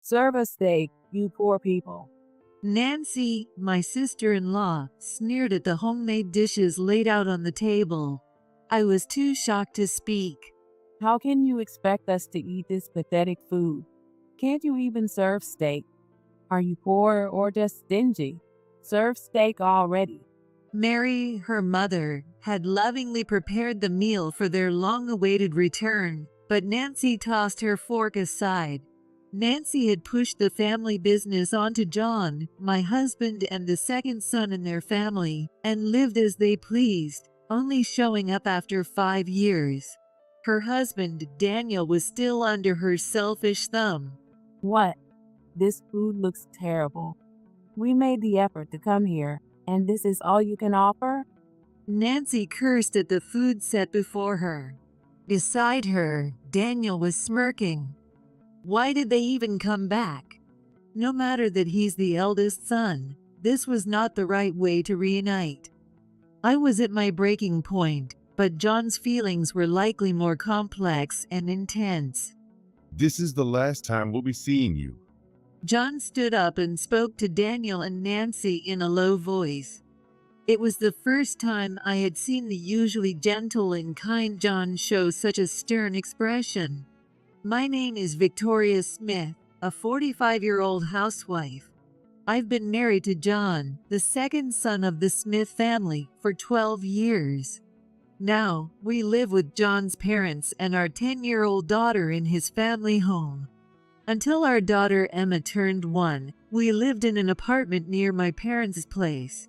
Serve a steak, you poor people. Nancy, my sister-in-law, sneered at the homemade dishes laid out on the table. I was too shocked to speak. How can you expect us to eat this pathetic food? Can't you even serve steak? Are you poor or just stingy? Serve steak already. Mary, her mother, had lovingly prepared the meal for their long-awaited return, but Nancy tossed her fork aside. Nancy had pushed the family business onto John, my husband and the second son in their family, and lived as they pleased, only showing up after 5 years. Her husband, Daniel, was still under her selfish thumb. What? This food looks terrible. We made the effort to come here, and this is all you can offer? Nancy cursed at the food set before her. Beside her, Daniel was smirking. Why did they even come back? No matter that he's the eldest son, this was not the right way to reunite. I was at my breaking point, but John's feelings were likely more complex and intense. This is the last time we'll be seeing you. John stood up and spoke to Daniel and Nancy in a low voice. It was the first time I had seen the usually gentle and kind John show such a stern expression. My name is Victoria Smith, a 45-year-old housewife. I've been married to John, the second son of the Smith family, for 12 years. Now, we live with John's parents and our 10-year-old daughter in his family home. Until our daughter Emma turned 1, we lived in an apartment near my parents' place.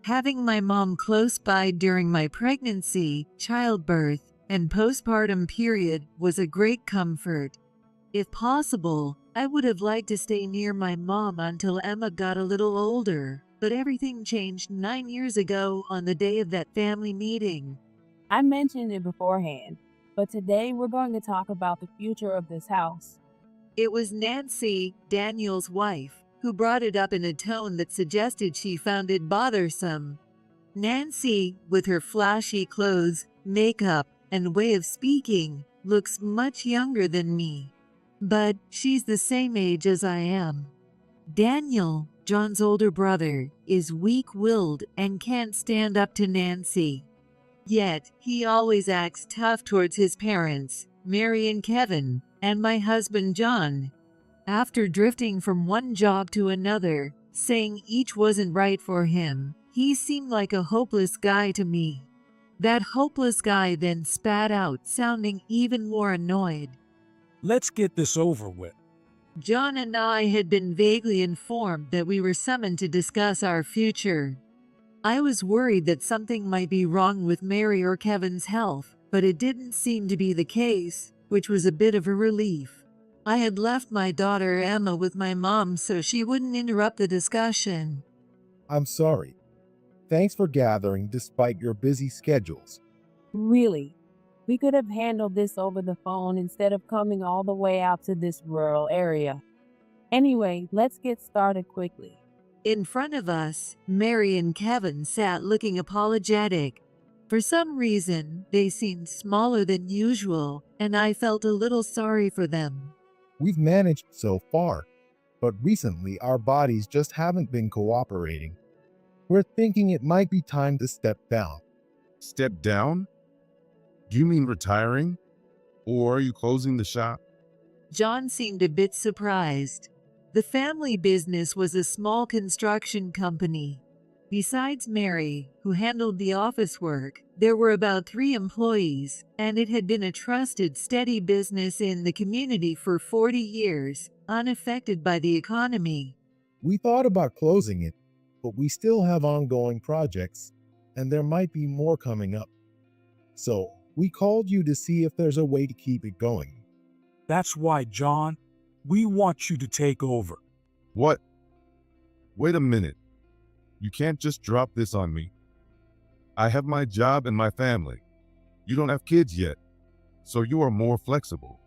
Having my mom close by during my pregnancy, childbirth, and postpartum period was a great comfort. If possible, I would have liked to stay near my mom until Emma got a little older, but everything changed 9 years ago on the day of that family meeting. I mentioned it beforehand, but today we're going to talk about the future of this house. It was Nancy, Daniel's wife, who brought it up in a tone that suggested she found it bothersome. Nancy, with her flashy clothes, makeup, and way of speaking, looks much younger than me. But she's the same age as I am. Daniel, John's older brother, is weak-willed and can't stand up to Nancy. Yet, he always acts tough towards his parents, Mary and Kevin, and my husband John. After drifting from one job to another, saying each wasn't right for him, he seemed like a hopeless guy to me. That hopeless guy then spat out, sounding even more annoyed. Let's get this over with. John and I had been vaguely informed that we were summoned to discuss our future. I was worried that something might be wrong with Mary or Kevin's health, but it didn't seem to be the case, which was a bit of a relief. I had left my daughter Emma with my mom so she wouldn't interrupt the discussion. I'm sorry. Thanks for gathering despite your busy schedules. Really? We could have handled this over the phone instead of coming all the way out to this rural area. Anyway, let's get started quickly. In front of us, Mary and Kevin sat looking apologetic. For some reason, they seemed smaller than usual, and I felt a little sorry for them. We've managed so far, but recently our bodies just haven't been cooperating. We're thinking it might be time to step down. Step down? Do you mean retiring? Or are you closing the shop? John seemed a bit surprised. The family business was a small construction company. Besides Mary, who handled the office work, there were about 3 employees, and it had been a trusted, steady business in the community for 40 years, unaffected by the economy. We thought about closing it, but we still have ongoing projects, and there might be more coming up. So, we called you to see if there's a way to keep it going. That's why, John, we want you to take over. What? Wait a minute. You can't just drop this on me. I have my job and my family. You don't have kids yet, so you are more flexible.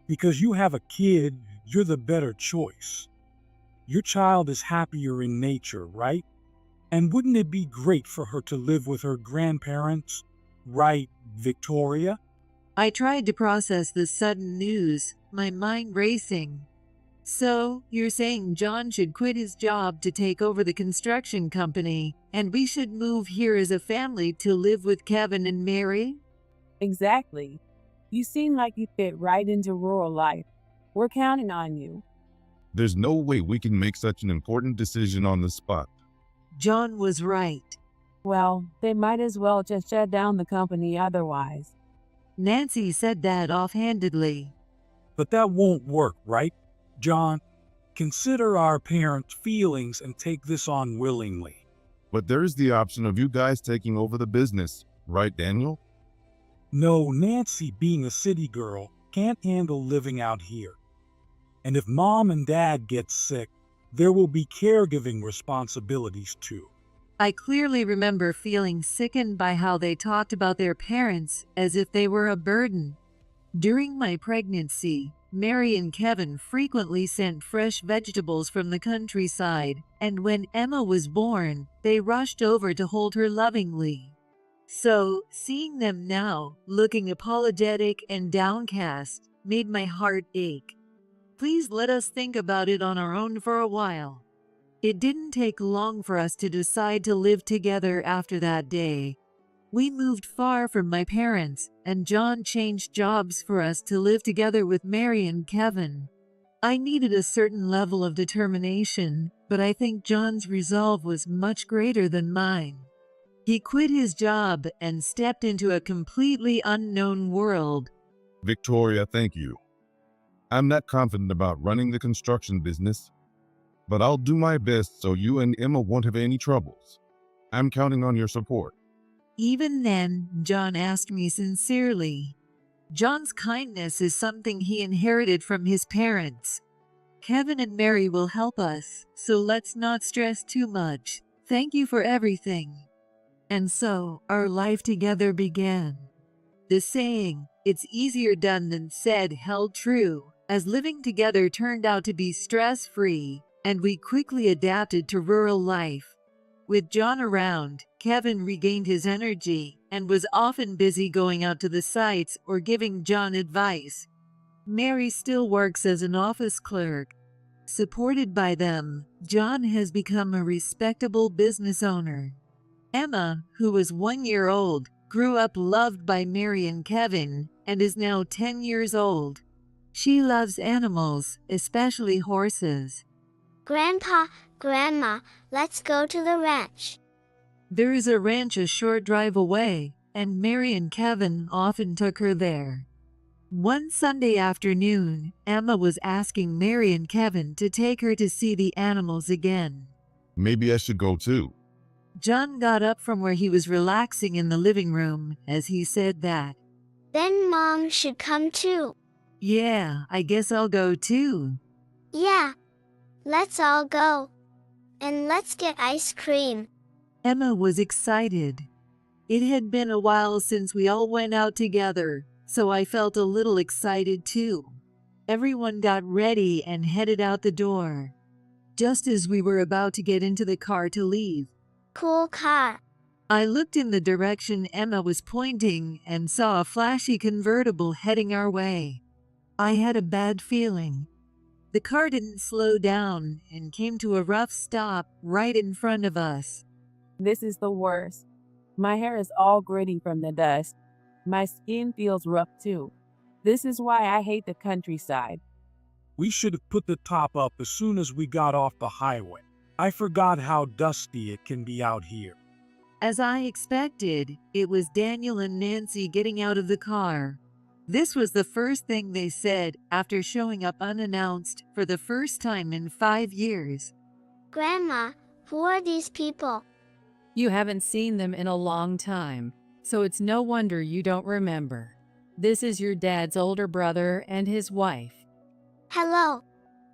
Because you have a kid, you're the better choice. Your child is happier in nature, right? And wouldn't it be great for her to live with her grandparents? Right, Victoria? I tried to process the sudden news, my mind racing. So, you're saying John should quit his job to take over the construction company, and we should move here as a family to live with Kevin and Mary? Exactly. You seem like you fit right into rural life. We're counting on you. There's no way we can make such an important decision on the spot. John was right. Well, they might as well just shut down the company otherwise. Nancy said that offhandedly. But that won't work, right, John? Consider our parents' feelings and take this on willingly. But there's the option of you guys taking over the business, right, Daniel? No, Nancy, being a city girl, can't handle living out here. And if Mom and Dad get sick, there will be caregiving responsibilities too. I clearly remember feeling sickened by how they talked about their parents as if they were a burden. During my pregnancy, Mary and Kevin frequently sent fresh vegetables from the countryside, and when Emma was born, they rushed over to hold her lovingly. So, seeing them now, looking apologetic and downcast, made my heart ache. Please let us think about it on our own for a while. It didn't take long for us to decide to live together after that day. We moved far from my parents, and John changed jobs for us to live together with Mary and Kevin. I needed a certain level of determination, but I think John's resolve was much greater than mine. He quit his job and stepped into a completely unknown world. Victoria, thank you. I'm not confident about running the construction business, but I'll do my best so you and Emma won't have any troubles. I'm counting on your support. Even then, John asked me sincerely. John's kindness is something he inherited from his parents. Kevin and Mary will help us, so let's not stress too much. Thank you for everything. And so, our life together began. The saying, "It's easier done than said," held true, as living together turned out to be stress-free, and we quickly adapted to rural life. With John around, Kevin regained his energy and was often busy going out to the sites or giving John advice. Mary still works as an office clerk. Supported by them, John has become a respectable business owner. Emma, who was 1 year old, grew up loved by Mary and Kevin and is now 10 years old. She loves animals, especially horses. Grandpa, Grandma, let's go to the ranch. There is a ranch a short drive away, and Mary and Kevin often took her there. One Sunday afternoon, Emma was asking Mary and Kevin to take her to see the animals again. Maybe I should go too. John got up from where he was relaxing in the living room as he said that. Then Mom should come too. Yeah, I guess I'll go too. Yeah. Let's all go. And let's get ice cream. Emma was excited. It had been a while since we all went out together, so I felt a little excited too. Everyone got ready and headed out the door. Just as we were about to get into the car to leave, Cool car. I looked in the direction Emma was pointing and saw a flashy convertible heading our way. I had a bad feeling. The car didn't slow down and came to a rough stop right in front of us. This is the worst. My hair is all gritty from the dust. My skin feels rough too. This is why I hate the countryside. We should have put the top up as soon as we got off the highway. I forgot how dusty it can be out here. As I expected, it was Daniel and Nancy getting out of the car. This was the first thing they said after showing up unannounced for the first time in 5 years. Grandma, who are these people? You haven't seen them in a long time, so it's no wonder you don't remember. This is your dad's older brother and his wife. Hello.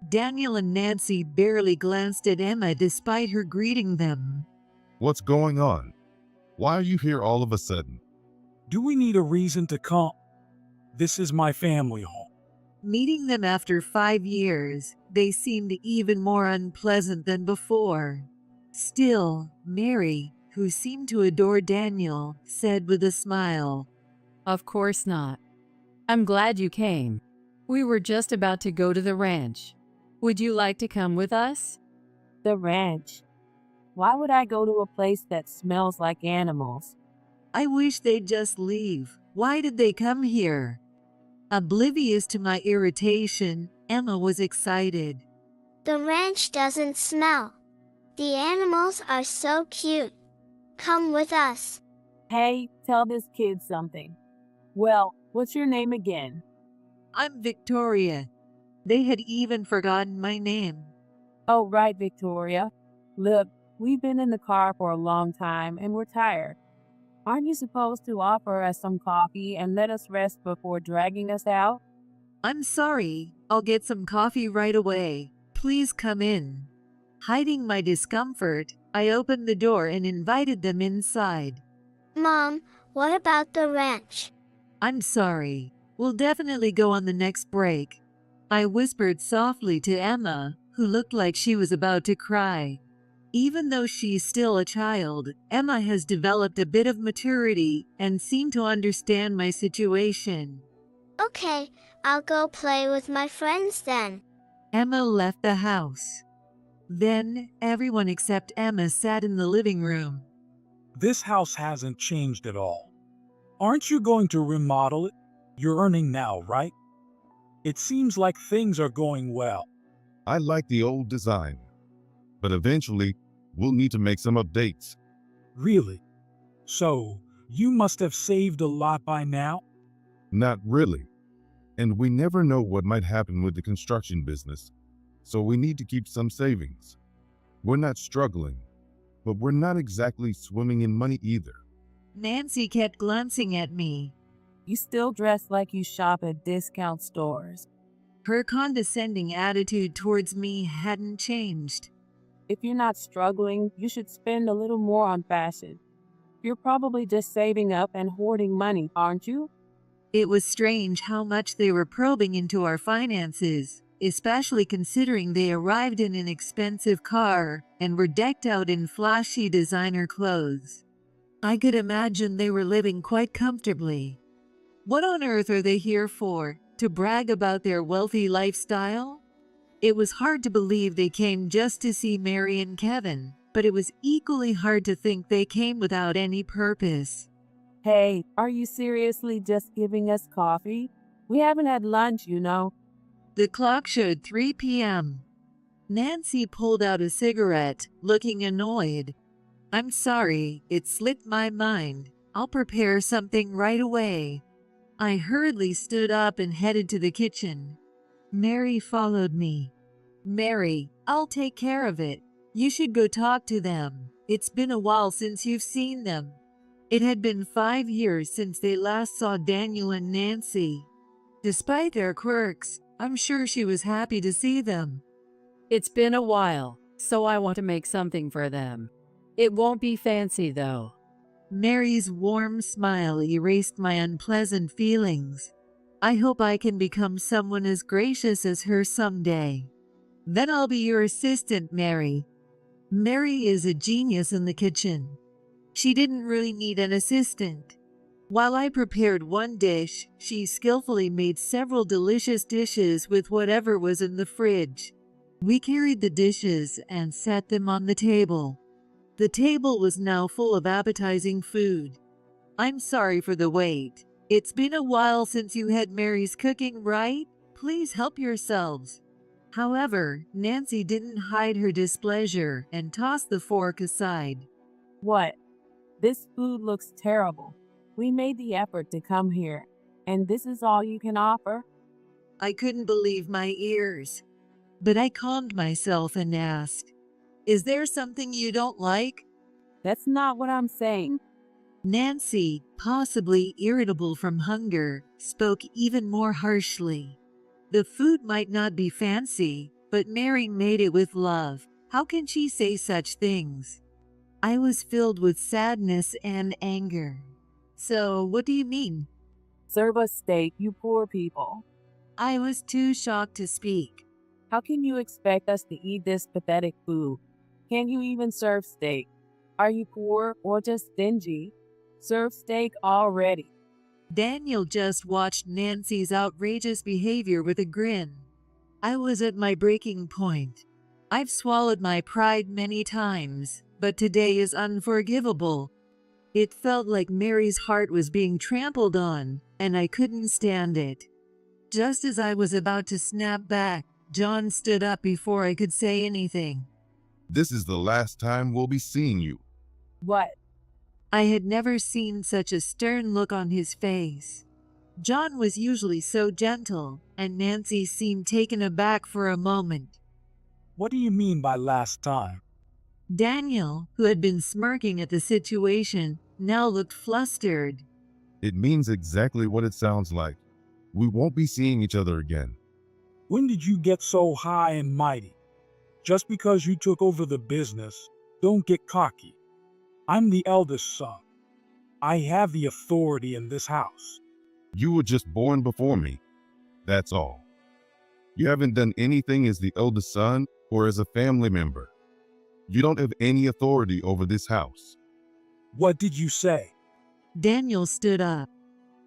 Daniel and Nancy barely glanced at Emma despite her greeting them. What's going on? Why are you here all of a sudden? Do we need a reason to come? This is my family home. Meeting them after 5 years, they seemed even more unpleasant than before. Still, Mary, who seemed to adore Daniel, said with a smile, Of course not. I'm glad you came. We were just about to go to the ranch. Would you like to come with us? The ranch. Why would I go to a place that smells like animals? I wish they'd just leave. Why did they come here? Oblivious to my irritation, Emma was excited. The ranch doesn't smell. The animals are so cute. Come with us. Hey, tell this kid something. Well, what's your name again? I'm Victoria. They had even forgotten my name. Oh, right, Victoria. Look, we've been in the car for a long time and we're tired. Aren't you supposed to offer us some coffee and let us rest before dragging us out? I'm sorry. I'll get some coffee right away. Please come in. Hiding my discomfort, I opened the door and invited them inside. Mom, what about the ranch? I'm sorry. We'll definitely go on the next break. I whispered softly to Emma, who looked like she was about to cry. Even though she's still a child, Emma has developed a bit of maturity and seemed to understand my situation. Okay, I'll go play with my friends then. Emma left the house. Then, everyone except Emma sat in the living room. This house hasn't changed at all. Aren't you going to remodel it? You're earning now, right? It seems like things are going well. I like the old design, but eventually we'll need to make some updates. Really? So, you must have saved a lot by now? Not really. And we never know what might happen with the construction business, so we need to keep some savings. We're not struggling, but we're not exactly swimming in money either. Nancy kept glancing at me. You still dress like you shop at discount stores. Her condescending attitude towards me hadn't changed. If you're not struggling, you should spend a little more on fashion. You're probably just saving up and hoarding money, aren't you? It was strange how much they were probing into our finances, especially considering they arrived in an expensive car and were decked out in flashy designer clothes. I could imagine they were living quite comfortably. What on earth are they here for? To brag about their wealthy lifestyle? It was hard to believe they came just to see Mary and Kevin, but it was equally hard to think they came without any purpose. Hey, are you seriously just giving us coffee? We haven't had lunch, you know. The clock showed 3 p.m. Nancy pulled out a cigarette, looking annoyed. I'm sorry, it slipped my mind. I'll prepare something right away. I hurriedly stood up and headed to the kitchen. Mary followed me. Mary, I'll take care of it. You should go talk to them. It's been a while since you've seen them. It had been 5 years since they last saw Daniel and Nancy. Despite their quirks, I'm sure she was happy to see them. It's been a while, so I want to make something for them. It won't be fancy though. Mary's warm smile erased my unpleasant feelings. I hope I can become someone as gracious as her someday. Then I'll be your assistant, Mary. Mary is a genius in the kitchen. She didn't really need an assistant. While I prepared one dish, she skillfully made several delicious dishes with whatever was in the fridge. We carried the dishes and set them on the table. The table was now full of appetizing food. I'm sorry for the wait. It's been a while since you had Mary's cooking, right? Please help yourselves. However, Nancy didn't hide her displeasure and tossed the fork aside. What? This food looks terrible. We made the effort to come here, and this is all you can offer? I couldn't believe my ears. But I calmed myself and asked, "Is there something you don't like?" That's not what I'm saying. Nancy, possibly irritable from hunger, spoke even more harshly. The food might not be fancy, but Mary made it with love. How can she say such things? I was filled with sadness and anger. So, what do you mean? Serve us steak, you poor people. I was too shocked to speak. How can you expect us to eat this pathetic food? Can't you even serve steak? Are you poor or just stingy? Serve steak already. Daniel just watched Nancy's outrageous behavior with a grin. I was at my breaking point. I've swallowed my pride many times, but today is unforgivable. It felt like Mary's heart was being trampled on, and I couldn't stand it. Just as I was about to snap back, John stood up before I could say anything. This is the last time we'll be seeing you. What? I had never seen such a stern look on his face. John was usually so gentle, and Nancy seemed taken aback for a moment. What do you mean by last time? Daniel, who had been smirking at the situation, now looked flustered. It means exactly what it sounds like. We won't be seeing each other again. When did you get so high and mighty? Just because you took over the business, don't get cocky. I'm the eldest son. I have the authority in this house. You were just born before me. That's all. You haven't done anything as the eldest son or as a family member. You don't have any authority over this house. What did you say? Daniel stood up.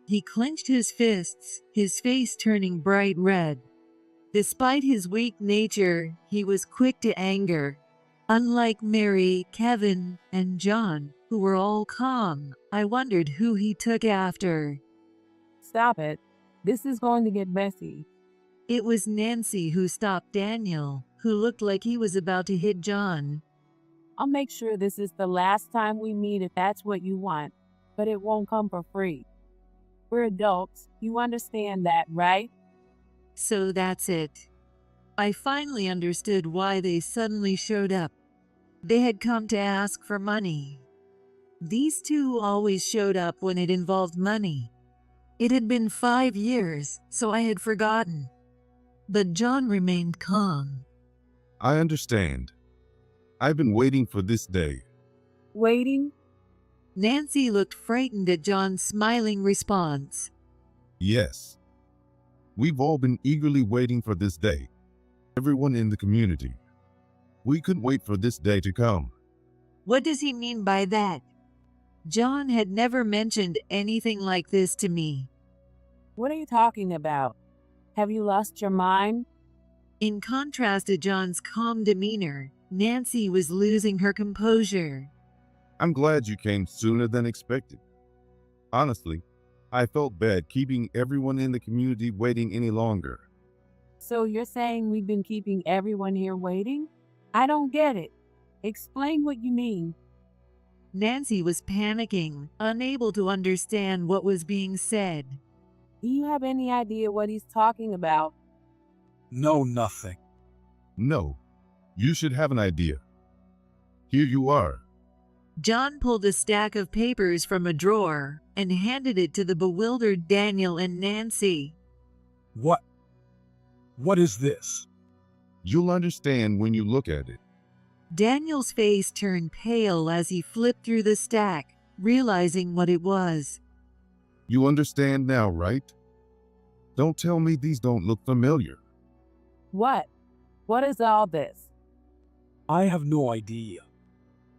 He clenched his fists, his face turning bright red. Despite his weak nature, he was quick to anger. Unlike Mary, Kevin, and John, who were all calm, I wondered who he took after. Stop it. This is going to get messy. It was Nancy who stopped Daniel, who looked like he was about to hit John. I'll make sure this is the last time we meet if that's what you want, but it won't come for free. We're adults. You understand that, right? So that's it. I finally understood why they suddenly showed up. They had come to ask for money. These two always showed up when it involved money. It had been 5 years, so I had forgotten. But John remained calm. I understand. I've been waiting for this day. Waiting? Nancy looked frightened at John's smiling response. Yes. We've all been eagerly waiting for this day. Everyone in the community. We couldn't wait for this day to come. What does he mean by that? John had never mentioned anything like this to me. What are you talking about? Have you lost your mind? In contrast to John's calm demeanor, Nancy was losing her composure. I'm glad you came sooner than expected. Honestly, I felt bad keeping everyone in the community waiting any longer. So you're saying we've been keeping everyone here waiting? I don't get it. Explain what you mean. Nancy was panicking, unable to understand what was being said. Do you have any idea what he's talking about? No, nothing. No, you should have an idea. Here you are. John pulled a stack of papers from a drawer and handed it to the bewildered Daniel and Nancy. What? What is this? You'll understand when you look at it. Daniel's face turned pale as he flipped through the stack, realizing what it was. You understand now, right? Don't tell me these don't look familiar. What? What is all this? I have no idea.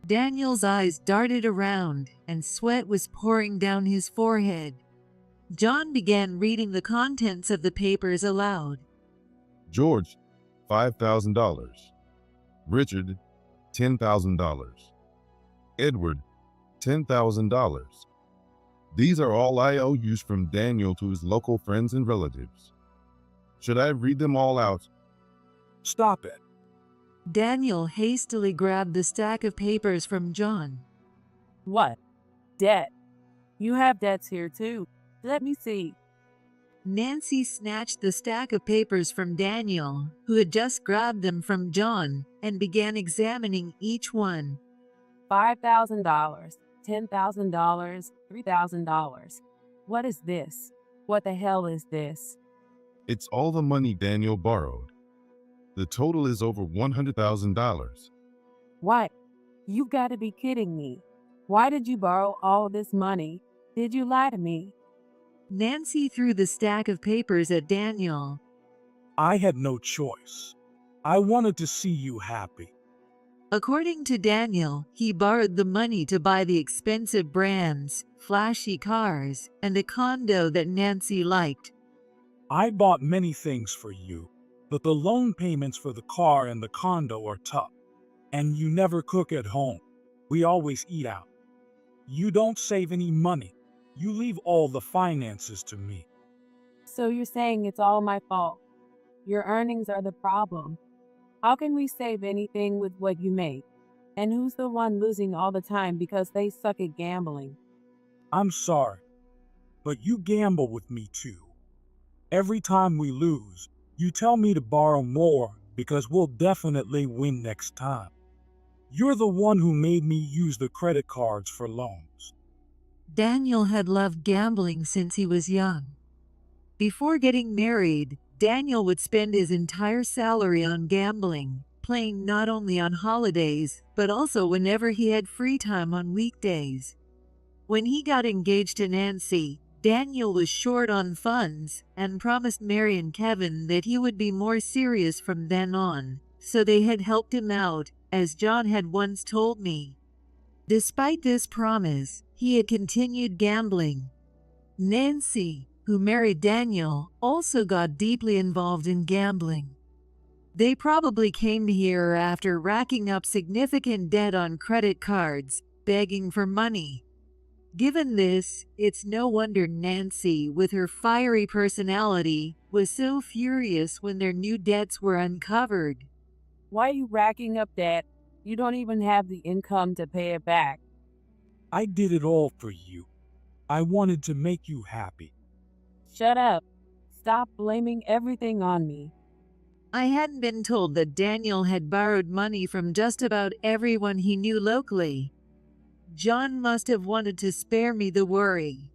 Daniel's eyes darted around, and sweat was pouring down his forehead. John began reading the contents of the papers aloud. George, $5,000. Richard, $10,000. Edward, $10,000. These are all IOUs from Daniel to his local friends and relatives. Should I read them all out? Stop it. Daniel hastily grabbed the stack of papers from John. What? Debt. You have debts here too. Let me see. Nancy snatched the stack of papers from Daniel, who had just grabbed them from John, and began examining each one. $5,000, $10,000, $3,000. What is this? What the hell is this? It's all the money Daniel borrowed. The total is over $100,000. What? You've got to be kidding me. Why did you borrow all this money? Did you lie to me? Nancy threw the stack of papers at Daniel. I had no choice. I wanted to see you happy. According to Daniel, he borrowed the money to buy the expensive brands, flashy cars, and a condo that Nancy liked. I bought many things for you, but the loan payments for the car and the condo are tough. And you never cook at home. We always eat out. You don't save any money. You leave all the finances to me. So you're saying it's all my fault? Your earnings are the problem. How can we save anything with what you make? And who's the one losing all the time because they suck at gambling? I'm sorry, but you gamble with me too. Every time we lose, you tell me to borrow more because we'll definitely win next time. You're the one who made me use the credit cards for loans. Daniel had loved gambling since he was young. Before getting married, Daniel would spend his entire salary on gambling, playing not only on holidays, but also whenever he had free time on weekdays. When he got engaged to Nancy, Daniel was short on funds and promised Mary and Kevin that he would be more serious from then on, so they had helped him out, as John had once told me. Despite this promise, he had continued gambling. Nancy, who married Daniel, also got deeply involved in gambling. They probably came here after racking up significant debt on credit cards, begging for money. Given this, it's no wonder Nancy, with her fiery personality, was so furious when their new debts were uncovered. Why are you racking up debt? You don't even have the income to pay it back. I did it all for you. I wanted to make you happy. Shut up. Stop blaming everything on me. I hadn't been told that Daniel had borrowed money from just about everyone he knew locally. John must have wanted to spare me the worry.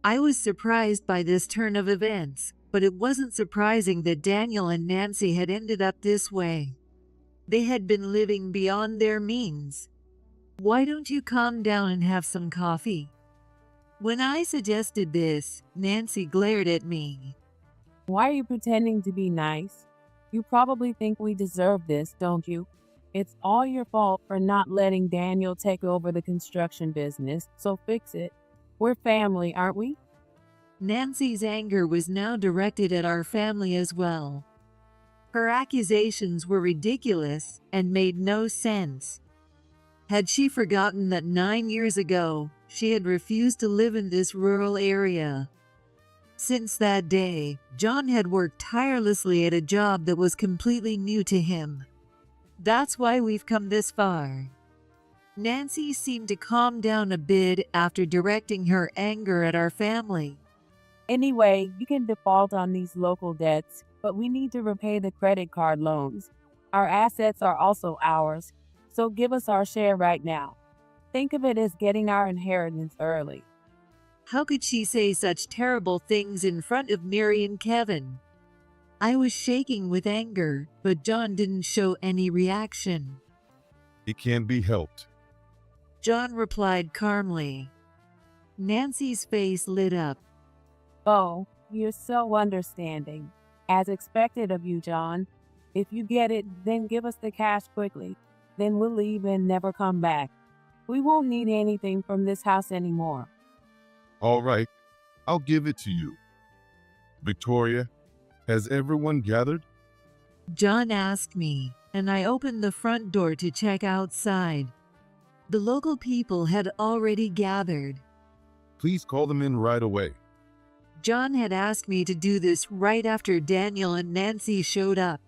I was surprised by this turn of events, but it wasn't surprising that Daniel and Nancy had ended up this way. They had been living beyond their means. Why don't you calm down and have some coffee? When I suggested this, Nancy glared at me. Why are you pretending to be nice? You probably think we deserve this, don't you? It's all your fault for not letting Daniel take over the construction business, so fix it. We're family, aren't we? Nancy's anger was now directed at our family as well. Her accusations were ridiculous and made no sense. Had she forgotten that 9 years ago, she had refused to live in this rural area? Since that day, John had worked tirelessly at a job that was completely new to him. That's why we've come this far. Nancy seemed to calm down a bit after directing her anger at our family. Anyway, you can default on these local debts, but we need to repay the credit card loans. Our assets are also ours, so give us our share right now. Think of it as getting our inheritance early. How could she say such terrible things in front of Mary and Kevin? I was shaking with anger, but John didn't show any reaction. It can't be helped. John replied calmly. Nancy's face lit up. Oh, you're so understanding. As expected of you, John. If you get it, then give us the cash quickly. Then we'll leave and never come back. We won't need anything from this house anymore. All right, I'll give it to you. Victoria, has everyone gathered? John asked me, and I opened the front door to check outside. The local people had already gathered. Please call them in right away. John had asked me to do this right after Daniel and Nancy showed up.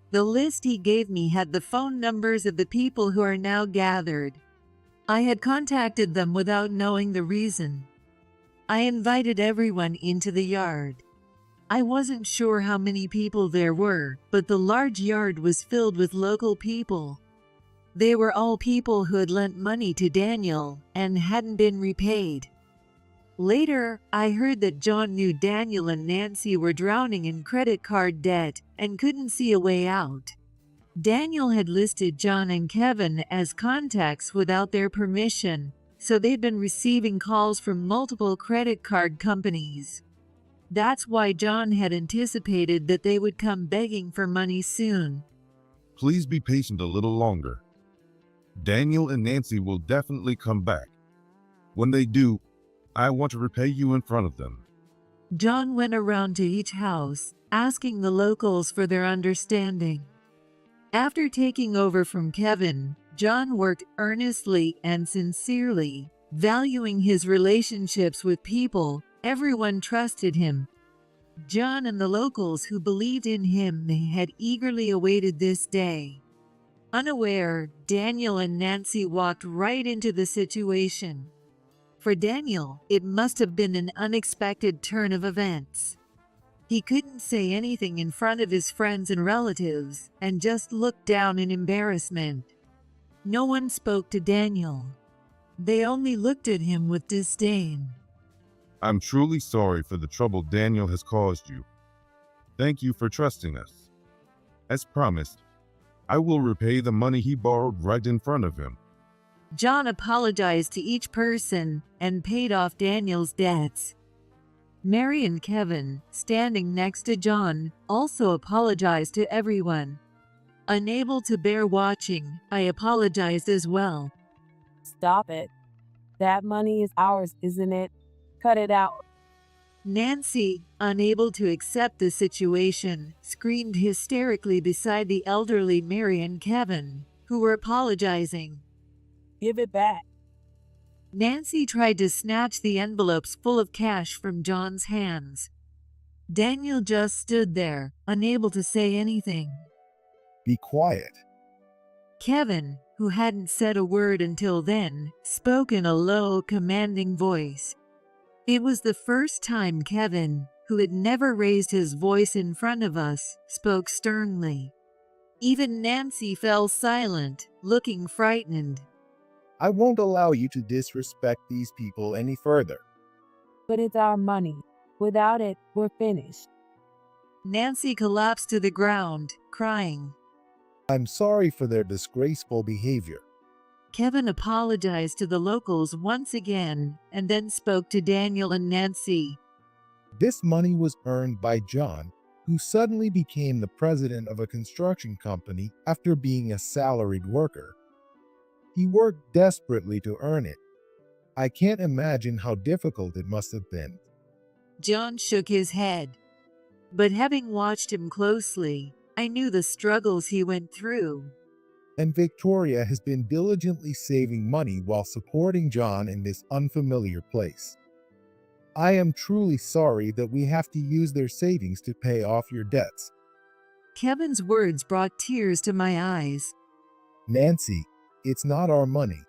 The list he gave me had the phone numbers of the people who are now gathered. I had contacted them without knowing the reason. I invited everyone into the yard. I wasn't sure how many people there were, but the large yard was filled with local people. They were all people who had lent money to Daniel and hadn't been repaid. Later, I heard that John knew Daniel and Nancy were drowning in credit card debt and couldn't see a way out. Daniel had listed John and Kevin as contacts without their permission, so they'd been receiving calls from multiple credit card companies. That's why John had anticipated that they would come begging for money soon. Please be patient a little longer. Daniel and Nancy will definitely come back. When they do, I want to repay you in front of them. John went around to each house, asking the locals for their understanding. After taking over from Kevin, John worked earnestly and sincerely, valuing his relationships with people. Everyone trusted him. John and the locals who believed in him had eagerly awaited this day. Unaware, Daniel and Nancy walked right into the situation. For Daniel, it must have been an unexpected turn of events. He couldn't say anything in front of his friends and relatives, and just looked down in embarrassment. No one spoke to Daniel. They only looked at him with disdain. I'm truly sorry for the trouble Daniel has caused you. Thank you for trusting us. As promised, I will repay the money he borrowed right in front of him. John apologized to each person and paid off Daniel's debts. Mary and Kevin, standing next to John, also apologized to everyone. Unable to bear watching, I apologized as well. Stop it. That money is ours, isn't it? Cut it out. Nancy, unable to accept the situation, screamed hysterically beside the elderly Mary and Kevin, who were apologizing. Give it back. Nancy tried to snatch the envelopes full of cash from John's hands. Daniel just stood there, unable to say anything. Be quiet. Kevin, who hadn't said a word until then, spoke in a low, commanding voice. It was the first time Kevin, who had never raised his voice in front of us, spoke sternly. Even Nancy fell silent, looking frightened. I won't allow you to disrespect these people any further. But it's our money. Without it, we're finished. Nancy collapsed to the ground, crying. I'm sorry for their disgraceful behavior. Kevin apologized to the locals once again and then spoke to Daniel and Nancy. This money was earned by John, who suddenly became the president of a construction company after being a salaried worker. He worked desperately to earn it. I can't imagine how difficult it must have been. John shook his head. But having watched him closely, I knew the struggles he went through. And Victoria has been diligently saving money while supporting John in this unfamiliar place. I am truly sorry that we have to use their savings to pay off your debts. Kevin's words brought tears to my eyes. Nancy, it's not our money.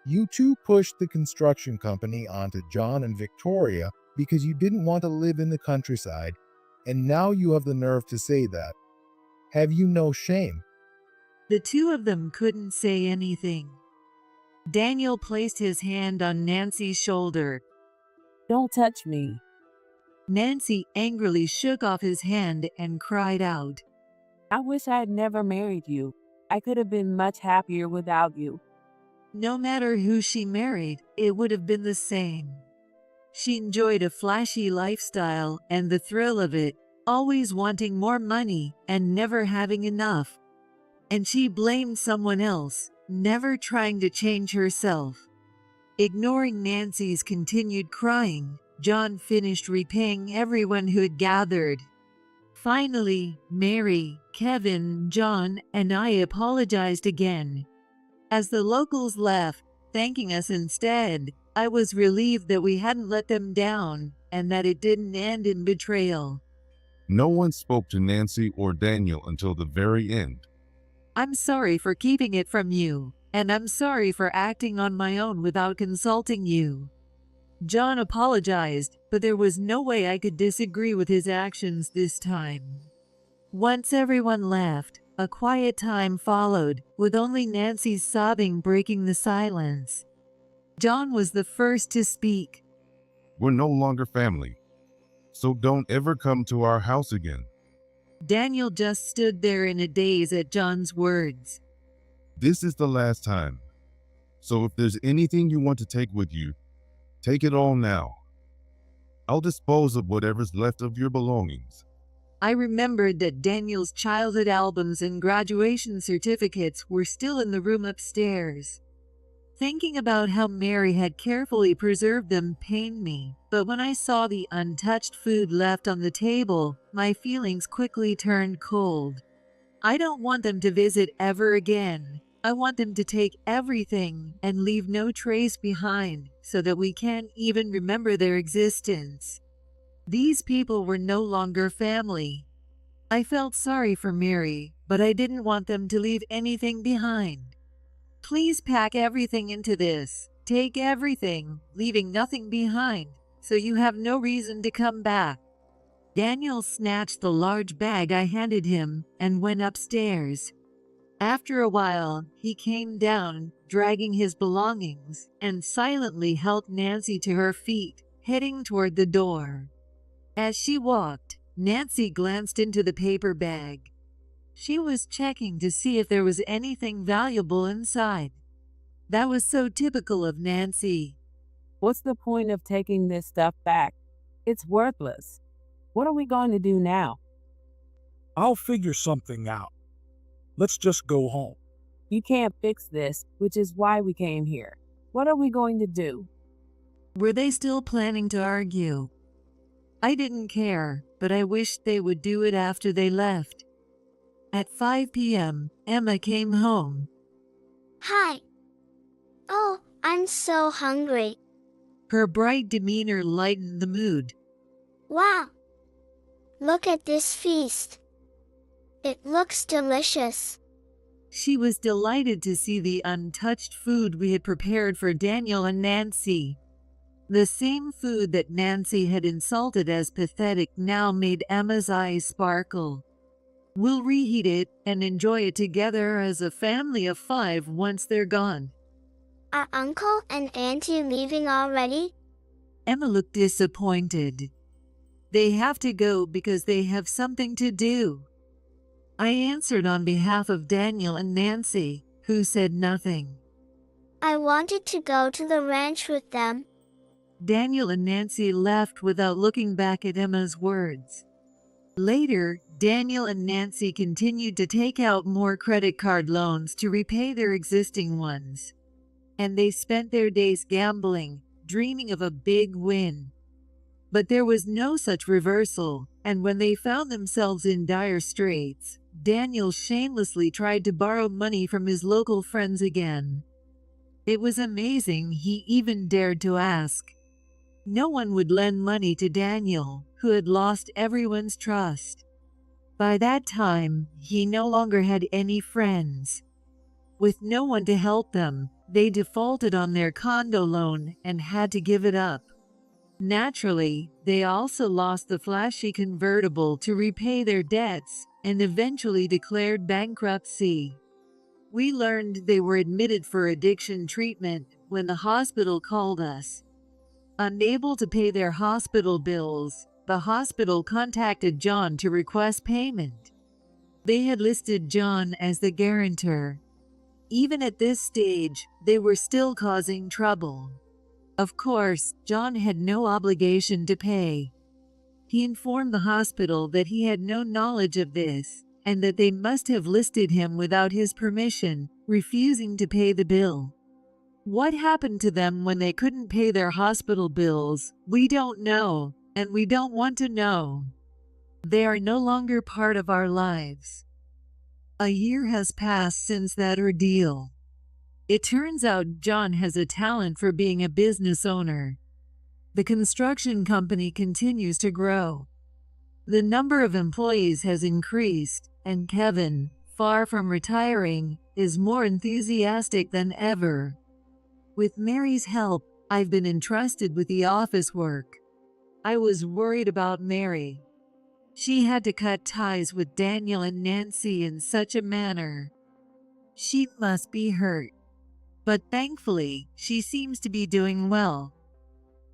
You two pushed the construction company onto John and Victoria because you didn't want to live in the countryside, and now you have the nerve to say that. Have you no shame? The two of them couldn't say anything. Daniel placed his hand on Nancy's shoulder. Don't touch me. Nancy angrily shook off his hand and cried out. I wish I had never married you. I could have been much happier without you. No matter who she married, it would have been the same. She enjoyed a flashy lifestyle and the thrill of it, always wanting more money and never having enough. And she blamed someone else, never trying to change herself. Ignoring Nancy's continued crying, John finished repaying everyone who had gathered. Finally, Mary, Kevin, John, and I apologized again. As the locals left, thanking us instead, I was relieved that we hadn't let them down and that it didn't end in betrayal. No one spoke to Nancy or Daniel until the very end. I'm sorry for keeping it from you, and I'm sorry for acting on my own without consulting you. John apologized, but there was no way I could disagree with his actions this time. Once everyone left, a quiet time followed, with only Nancy's sobbing breaking the silence. John was the first to speak. We're no longer family, so don't ever come to our house again. Daniel just stood there in a daze at John's words. This is the last time. So if there's anything you want to take with you, take it all now. I'll dispose of whatever's left of your belongings. I remembered that Daniel's childhood albums and graduation certificates were still in the room upstairs. Thinking about how Mary had carefully preserved them pained me, but when I saw the untouched food left on the table, my feelings quickly turned cold. I don't want them to visit ever again. I want them to take everything and leave no trace behind so that we can't even remember their existence. These people were no longer family. I felt sorry for Mary, but I didn't want them to leave anything behind. Please pack everything into this. Take everything, leaving nothing behind, so you have no reason to come back. Daniel snatched the large bag I handed him and went upstairs. After a while, he came down, dragging his belongings, and silently helped Nancy to her feet, heading toward the door. As she walked, Nancy glanced into the paper bag. She was checking to see if there was anything valuable inside. That was so typical of Nancy. What's the point of taking this stuff back? It's worthless. What are we going to do now? I'll figure something out. Let's just go home. You can't fix this, which is why we came here. What are we going to do? Were they still planning to argue? I didn't care, but I wished they would do it after they left. At 5 p.m., Emma came home. Hi. Oh, I'm so hungry. Her bright demeanor lightened the mood. Wow. Look at this feast. It looks delicious. She was delighted to see the untouched food we had prepared for Daniel and Nancy. The same food that Nancy had insulted as pathetic now made Emma's eyes sparkle. We'll reheat it and enjoy it together as a family of 5 once they're gone. Are Uncle and Auntie leaving already? Emma looked disappointed. They have to go because they have something to do. I answered on behalf of Daniel and Nancy, who said nothing. I wanted to go to the ranch with them. Daniel and Nancy left without looking back at Emma's words. Later, Daniel and Nancy continued to take out more credit card loans to repay their existing ones. And they spent their days gambling, dreaming of a big win. But there was no such reversal, and when they found themselves in dire straits, Daniel shamelessly tried to borrow money from his local friends again. It was amazing he even dared to ask. No one would lend money to Daniel, who had lost everyone's trust. By that time, he no longer had any friends. With no one to help them, they defaulted on their condo loan and had to give it up. Naturally, they also lost the flashy convertible to repay their debts and eventually declared bankruptcy. We learned they were admitted for addiction treatment when the hospital called us. Unable to pay their hospital bills, the hospital contacted John to request payment. They had listed John as the guarantor. Even at this stage, they were still causing trouble. Of course, John had no obligation to pay. He informed the hospital that he had no knowledge of this, and that they must have listed him without his permission, refusing to pay the bill. What happened to them when they couldn't pay their hospital bills, we don't know, and we don't want to know. They are no longer part of our lives. A year has passed since that ordeal. It turns out John has a talent for being a business owner. The construction company continues to grow. The number of employees has increased, and Kevin, far from retiring, is more enthusiastic than ever. With Mary's help, I've been entrusted with the office work. I was worried about Mary. She had to cut ties with Daniel and Nancy in such a manner. She must be hurt. But thankfully, she seems to be doing well.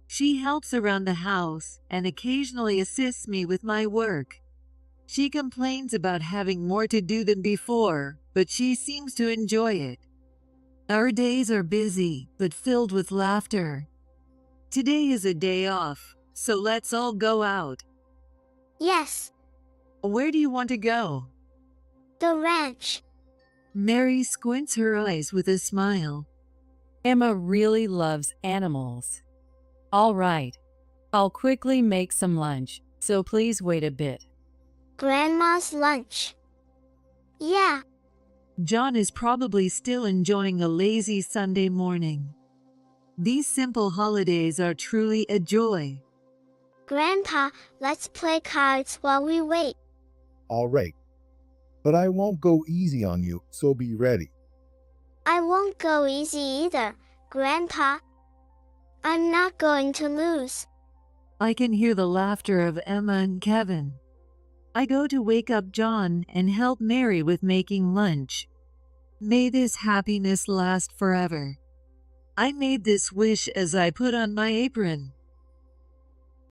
She helps around the house and occasionally assists me with my work. She complains about having more to do than before, but she seems to enjoy it. Our days are busy, but filled with laughter. Today is a day off, so let's all go out. Yes, Where do you want to go? the ranch. Mary squints her eyes with a smile. Emma really loves animals. All right, I'll quickly make some lunch, so please wait a bit. Grandma's lunch. Yeah, John is probably still enjoying a lazy Sunday morning. These simple holidays are truly a joy. Grandpa, let's play cards while we wait. All right. But I won't go easy on you, so be ready. I won't go easy either, Grandpa. I'm not going to lose. I can hear the laughter of Emma and Kevin. I go to wake up John and help Mary with making lunch. May this happiness last forever. I made this wish as I put on my apron.